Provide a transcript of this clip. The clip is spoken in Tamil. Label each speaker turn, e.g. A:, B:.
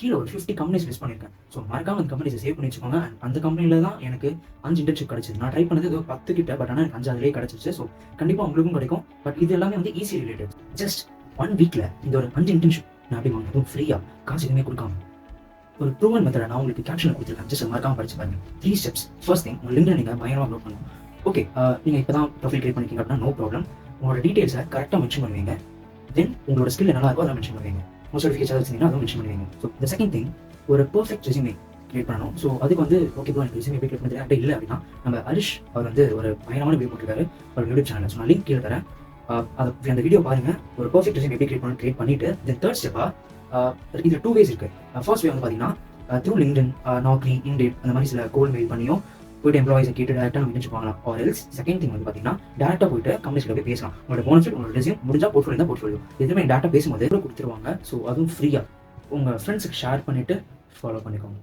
A: கீழே ஒரு 50 கம்பெனிஸ் லிஸ்ட் பண்ணியிருக்கேன். ஸோ மறக்காம அந்த கம்பெனிஸை சேவ் பண்ணி வச்சுக்கோங்க. அந்த கம்பெனியில் தான் எனக்கு 5 இன்டர்ன்ஷிப் கிடைச்சது. நான் ட்ரை பண்ணது ஏதோ 10 கிட்ட, பட் ஆனால் எனக்கு 5 அதிலேயே கிடைச்சிச்சு. ஸோ கண்டிப்பாக உங்களுக்கும் கிடைக்கும். பட் இது எல்லாமே வந்து ஈஸி ரிலேட்டட். ஜஸ்ட் 1 வீக்கில் இந்த ஒரு 5 இன்டர்ன்ஷிப் நான் அப்படி வாங்க, அதுவும் ஃப்ரீயாக, காசு எதுவுமே கொடுக்காம. ஒரு ப்ரூவன் மெத்தடை நான் உங்களுக்கு கேப்ஷனில் கொடுத்துருக்கேன். ஜஸ்ட் மறக்காம படிச்சு பாருங்க. 3 ஸ்டெப்ஸ். ஃபர்ஸ்ட் திங், உங்கள் லிங்க்டின் நீங்கள் பயங்கரமாக அப்லோட் பண்ணணும். ஓகே, நீங்கள் இப்போ தான் ப்ரொஃபைல் கிரியேட் பண்ணிருக்கீங்க அப்படின்னா நோ ப்ராப்ளம். உங்களோட டீட்டெயில்ஸை கரெக்டாக மென்ஷன் பண்ணுவீங்க. தென் உங்களோட ஸ்கில் நல்லா இருக்கோ அதை மென்ஷன் பண்ணுவீங்க. உங்கள் சர்டிஃபிகேட்ஸ் வச்சிங்கன்னா அதுவும் மென்ஷன் பண்ணுவீங்க. ஸோ த செகண்ட் திங், ஒரு பெர்ஃபெக்ட் ரெஸ்யூமே கிரியேட் பண்ணணும். ஸோ அதுக்கு வந்து ஓகே ப்ரோ, எனக்கு ரெஸ்யூமே கிரியேட் பண்ணி அப்படி இல்லை அப்படின்னா நம்ம ஹரிஷ் அவர் வந்து ஒரு பயங்கரமான வீடியோ போட்டிருக்காரு ஒரு யூடியூப் சேனல். ஸோ நான் லிங்க் கீழே தரேன். அந்த வீடியோ பாருங்க. ஒரு பெர்ஃபெக்ட் ரெஸ்யூமே எப்படி கிரியேட் பண்ணிட்டு தென் தேர்ட் ஸ்டெப்பா இது 2 ways இருக்கு. ஃபர்ஸ்ட் வே வந்து பார்த்தீங்கன்னா த்ரூ லிங்க்டின், நாக்ரி, இண்டேட் அந்த மாதிரி சில கோல் மெயில் பண்ணியும் போய்ட்டு எம்ப்ளாயிஸை கேட்டு டேரக்டாக நம்ம இன்டர்ன்ஷிப் வாங்கலாம். ஆர் எல்ஸ் செகண்ட் திங் வந்து பார்த்தீங்கன்னா டேரக்டாக போய்ட்டு கம்பெனிஸ்ல போய் பேசலாம். உங்களோட போனஃபிட், உங்களோட ரெஸ்யூம் முடிஞ்சா போர்ட்ஃபோலியோ தான் போர்ட்ஃபோலியோ எதுவுமே டேரக்டாக பேசும்போது கொடுத்துருவாங்க. ஸோ அதுவும் ஃப்ரீயாக உங்கள் ஃப்ரெண்ட்ஸுக்கு ஷேர் பண்ணிவிட்டு ஃபாலோ பண்ணிக்கோங்க.